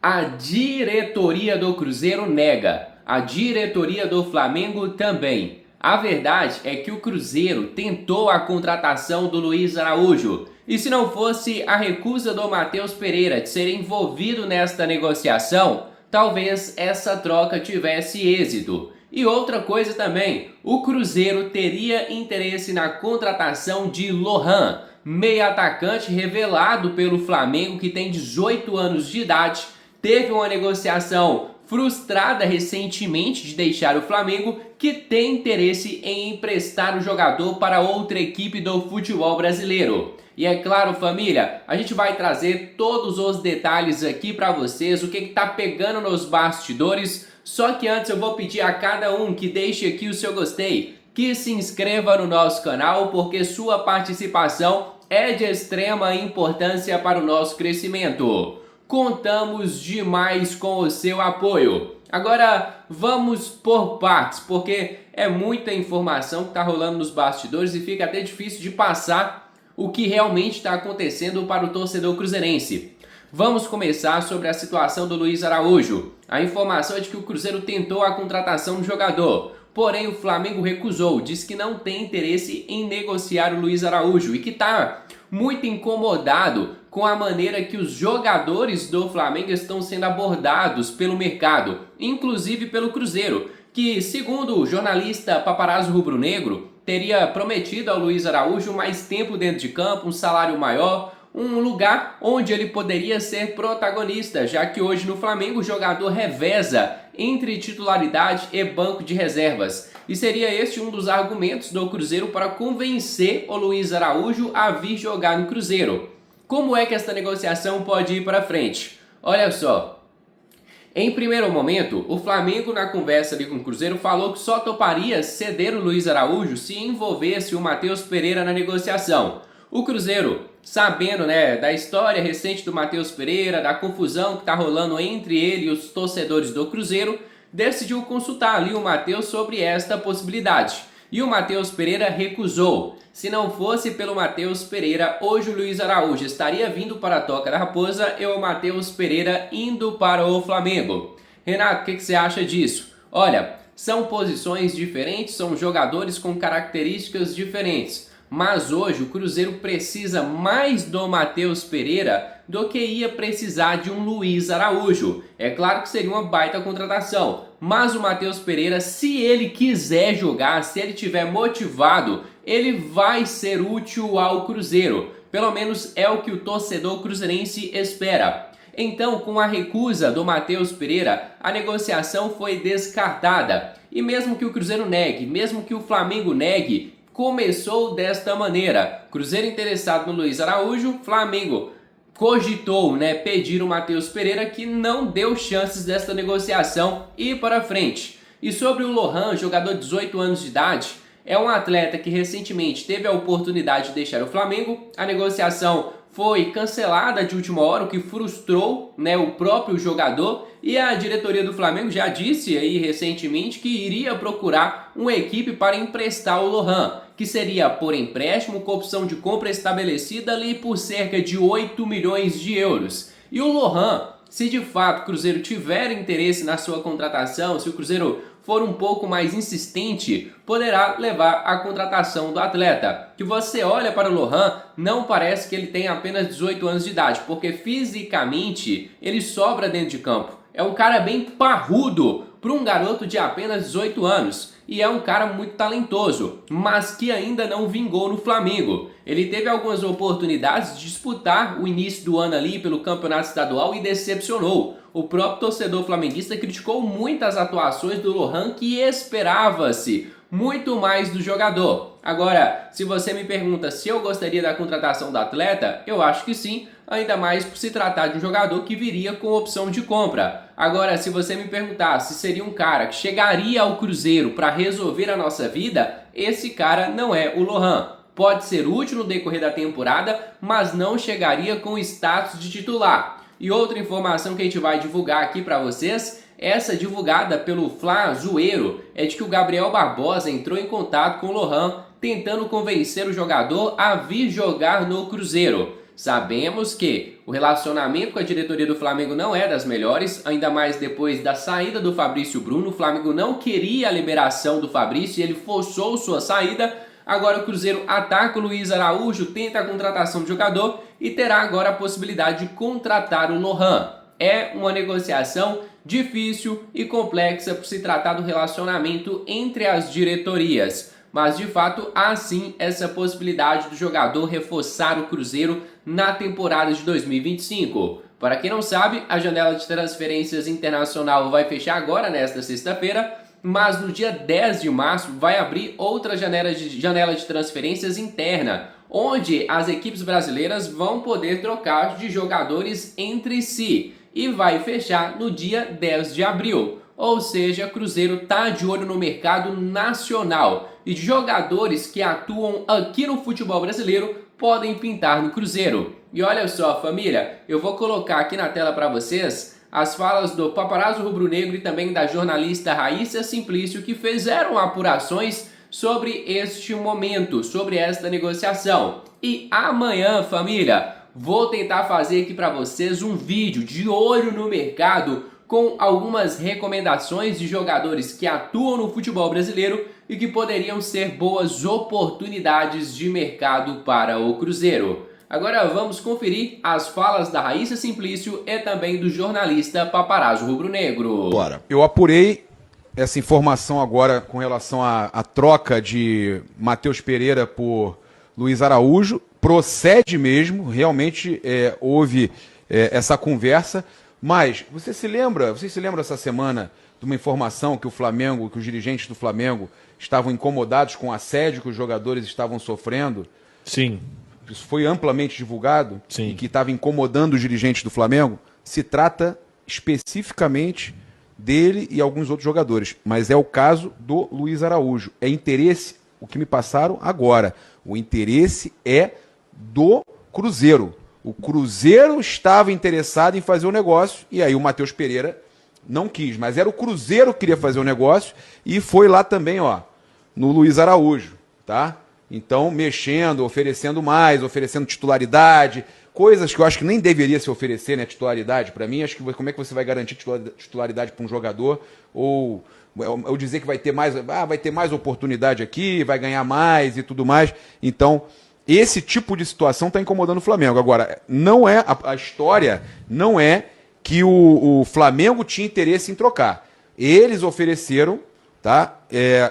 A diretoria do Cruzeiro nega, a diretoria do Flamengo também. A verdade é que o Cruzeiro tentou a contratação do Luiz Araújo. E se não fosse a recusa do Matheus Pereira de ser envolvido nesta negociação, talvez essa troca tivesse êxito. E outra coisa também, o Cruzeiro teria interesse na contratação de Lohan, meio atacante revelado pelo Flamengo que tem 18 anos de idade, teve uma negociação frustrada recentemente de deixar o Flamengo, que tem interesse em emprestar o jogador para outra equipe do futebol brasileiro. E é claro, família, a gente vai trazer todos os detalhes aqui para vocês, o que está pegando nos bastidores. Só que antes eu vou pedir a cada um que deixe aqui o seu gostei, que se inscreva no nosso canal, porque sua participação é de extrema importância para o nosso crescimento. Contamos demais com o seu apoio. Agora vamos por partes, porque é muita informação que está rolando nos bastidores e fica até difícil de passar o que realmente está acontecendo para o torcedor cruzeirense. Vamos começar sobre a situação do Luiz Araújo. A informação é de que o Cruzeiro tentou a contratação do jogador, porém o Flamengo recusou, disse que não tem interesse em negociar o Luiz Araújo e que está muito incomodado com a maneira que os jogadores do Flamengo estão sendo abordados pelo mercado, inclusive pelo Cruzeiro, que, segundo o jornalista Paparazzo Rubro-Negro, teria prometido ao Luiz Araújo mais tempo dentro de campo, um salário maior, um lugar onde ele poderia ser protagonista, já que hoje no Flamengo o jogador reveza entre titularidade e banco de reservas. E seria este um dos argumentos do Cruzeiro para convencer o Luiz Araújo a vir jogar no Cruzeiro. Como é que esta negociação pode ir para frente? Olha só. Em primeiro momento, o Flamengo na conversa ali com o Cruzeiro falou que só toparia ceder o Luiz Araújo se envolvesse o Matheus Pereira na negociação. O Cruzeiro, sabendo da história recente do Matheus Pereira, da confusão que está rolando entre ele e os torcedores do Cruzeiro, decidiu consultar ali o Matheus sobre esta possibilidade. E o Matheus Pereira recusou. Se não fosse pelo Matheus Pereira, hoje o Luiz Araújo estaria vindo para a Toca da Raposa e o Matheus Pereira indo para o Flamengo. Renato, o que você acha disso? Olha, são posições diferentes, são jogadores com características diferentes. Mas hoje o Cruzeiro precisa mais do Matheus Pereira do que ia precisar de um Luiz Araújo. É claro que seria uma baita contratação, mas o Matheus Pereira, se ele quiser jogar, se ele estiver motivado, ele vai ser útil ao Cruzeiro. Pelo menos é o que o torcedor cruzeirense espera. Então, com a recusa do Matheus Pereira, a negociação foi descartada. E mesmo que o Cruzeiro negue, mesmo que o Flamengo negue, começou desta maneira. Cruzeiro interessado no Luiz Araújo, Flamengo cogitou pedir o Matheus Pereira, que não deu chances desta negociação ir para frente. E sobre o Lohan, jogador de 18 anos de idade, é um atleta que recentemente teve a oportunidade de deixar o Flamengo. A negociação foi cancelada de última hora, o que frustrou o próprio jogador, e a diretoria do Flamengo já disse aí recentemente que iria procurar uma equipe para emprestar o Lohan, que seria por empréstimo com opção de compra estabelecida ali por cerca de 8 milhões de euros. E o Lohan, se de fato o Cruzeiro tiver interesse na sua contratação, se o Cruzeiro for um pouco mais insistente, poderá levar à contratação do atleta. Que você olha para o Lohan, não parece que ele tem apenas 18 anos de idade, porque fisicamente ele sobra dentro de campo. É um cara bem parrudo para um garoto de apenas 18 anos. E é um cara muito talentoso, mas que ainda não vingou no Flamengo. Ele teve algumas oportunidades de disputar o início do ano ali pelo campeonato estadual e decepcionou. O próprio torcedor flamenguista criticou muitas atuações do Lohan, que esperava-se muito mais do jogador. Agora, se você me pergunta se eu gostaria da contratação do atleta, eu acho que sim, ainda mais por se tratar de um jogador que viria com opção de compra. Agora, se você me perguntar se seria um cara que chegaria ao Cruzeiro para resolver a nossa vida, esse cara não é o Lohan. Pode ser útil no decorrer da temporada, mas não chegaria com status de titular. E outra informação que a gente vai divulgar aqui para vocês, essa divulgada pelo Fla Zoeiro, é de que o Gabriel Barbosa entrou em contato com o Lohan, tentando convencer o jogador a vir jogar no Cruzeiro. Sabemos que o relacionamento com a diretoria do Flamengo não é das melhores, ainda mais depois da saída do Fabrício Bruno. O Flamengo não queria a liberação do Fabrício e ele forçou sua saída. Agora o Cruzeiro ataca o Luiz Araújo, tenta a contratação do jogador e terá agora a possibilidade de contratar o Lohan. É uma negociação difícil e complexa por se tratar do relacionamento entre as diretorias. Mas de fato há sim essa possibilidade do jogador reforçar o Cruzeiro na temporada de 2025. Para quem não sabe, a janela de transferências internacional vai fechar agora nesta sexta-feira, mas no dia 10 de março vai abrir outra janela de transferências interna, onde as equipes brasileiras vão poder trocar de jogadores entre si e vai fechar no dia 10 de abril. Ou seja, Cruzeiro está de olho no mercado nacional e jogadores que atuam aqui no futebol brasileiro podem pintar no Cruzeiro. E olha só, família, eu vou colocar aqui na tela para vocês as falas do Paparazzo Rubro-Negro e também da jornalista Raíssa Simplício, que fizeram apurações sobre este momento, sobre esta negociação. E amanhã, família, vou tentar fazer aqui para vocês um vídeo de olho no mercado com algumas recomendações de jogadores que atuam no futebol brasileiro e que poderiam ser boas oportunidades de mercado para o Cruzeiro. Agora vamos conferir as falas da Raíssa Simplício e também do jornalista Paparazzo Rubro-Negro. Bora. Eu apurei essa informação agora com relação à troca de Matheus Pereira por Luiz Araújo. Procede mesmo, realmente houve essa conversa. Mas vocês se lembram essa semana de uma informação que que os dirigentes do Flamengo estavam incomodados com o assédio que os jogadores estavam sofrendo? Sim. Isso foi amplamente divulgado. Sim. E que estava incomodando os dirigentes do Flamengo. Se trata especificamente dele e alguns outros jogadores, mas é o caso do Luiz Araújo. É interesse, o que me passaram agora, o interesse é do Cruzeiro. O Cruzeiro estava interessado em fazer o negócio e aí o Matheus Pereira não quis, mas era o Cruzeiro que queria fazer o negócio e foi lá também, ó, no Luiz Araújo, tá? Então, mexendo, oferecendo mais, oferecendo titularidade, coisas que eu acho que nem deveria se oferecer, né, titularidade. Para mim, acho que como é que você vai garantir titularidade para um jogador ou dizer que vai ter mais oportunidade aqui, vai ganhar mais e tudo mais. Então, esse tipo de situação está incomodando o Flamengo. Agora, não é a história não é que o Flamengo tinha interesse em trocar. Eles ofereceram, tá?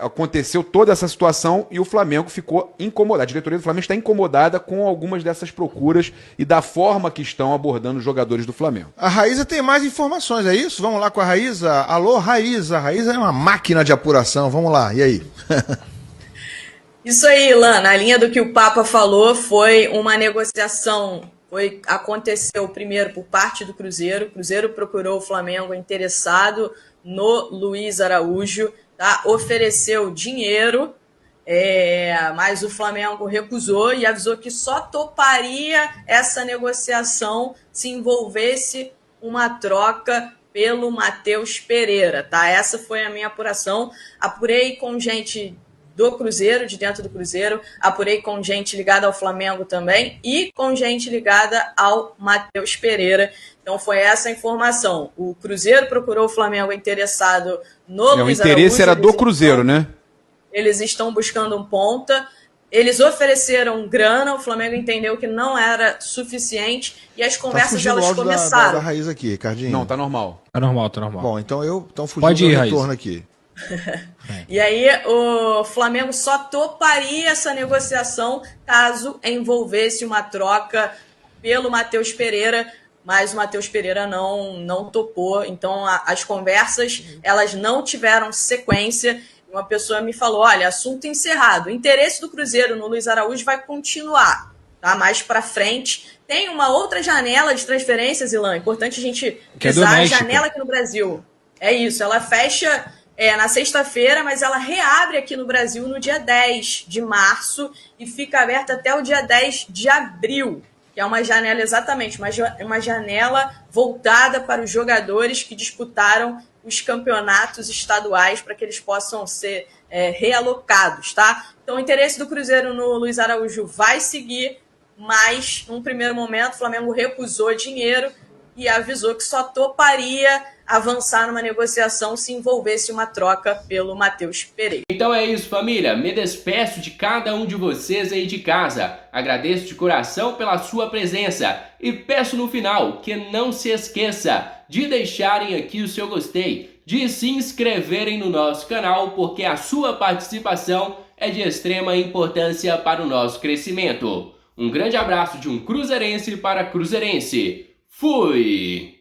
Aconteceu toda essa situação e o Flamengo ficou incomodado. A diretoria do Flamengo está incomodada com algumas dessas procuras e da forma que estão abordando os jogadores do Flamengo. A Raíssa tem mais informações, é isso? Vamos lá com a Raíssa. Alô, Raíssa. A Raíssa é uma máquina de apuração. Vamos lá, e aí? Isso aí, Ilan, na linha do que o Papa falou, foi uma negociação, aconteceu primeiro por parte do Cruzeiro. O Cruzeiro procurou o Flamengo interessado no Luiz Araújo, tá? Ofereceu dinheiro, mas o Flamengo recusou e avisou que só toparia essa negociação se envolvesse uma troca pelo Matheus Pereira, tá? Essa foi a minha apuração. Apurei com gente do Cruzeiro, de dentro do Cruzeiro, apurei com gente ligada ao Flamengo também e com gente ligada ao Matheus Pereira. Então foi essa a informação. O Cruzeiro procurou o Flamengo interessado no Luiz Araújo. O interesse era do Cruzeiro, né? Eles estão buscando um ponta. Eles ofereceram grana, o Flamengo entendeu que não era suficiente e as conversas elas começaram. Da Raiz aqui, Ricardinho. Não, tá normal. Tá normal, tá normal. Bom, então fugindo Pode ir, do Raiz. retorno aqui. E aí o Flamengo só toparia essa negociação caso envolvesse uma troca pelo Matheus Pereira, mas o Matheus Pereira não topou. Então as conversas elas não tiveram sequência. Uma pessoa me falou, olha, assunto encerrado. O interesse do Cruzeiro no Luiz Araújo vai continuar, tá? Mais para frente. Tem uma outra janela de transferências, Ilan. Importante a gente usar a janela aqui no Brasil. É isso, ela fecha na sexta-feira, mas ela reabre aqui no Brasil no dia 10 de março e fica aberta até o dia 10 de abril, que é uma janela exatamente, uma janela voltada para os jogadores que disputaram os campeonatos estaduais para que eles possam ser realocados, tá? Então o interesse do Cruzeiro no Luiz Araújo vai seguir, mas num primeiro momento o Flamengo recusou dinheiro e avisou que só toparia avançar numa negociação se envolvesse uma troca pelo Matheus Pereira. Então é isso, família. Me despeço de cada um de vocês aí de casa. Agradeço de coração pela sua presença e peço no final que não se esqueça de deixarem aqui o seu gostei, de se inscreverem no nosso canal, porque a sua participação é de extrema importância para o nosso crescimento. Um grande abraço de um cruzeirense para cruzeirense. Fui!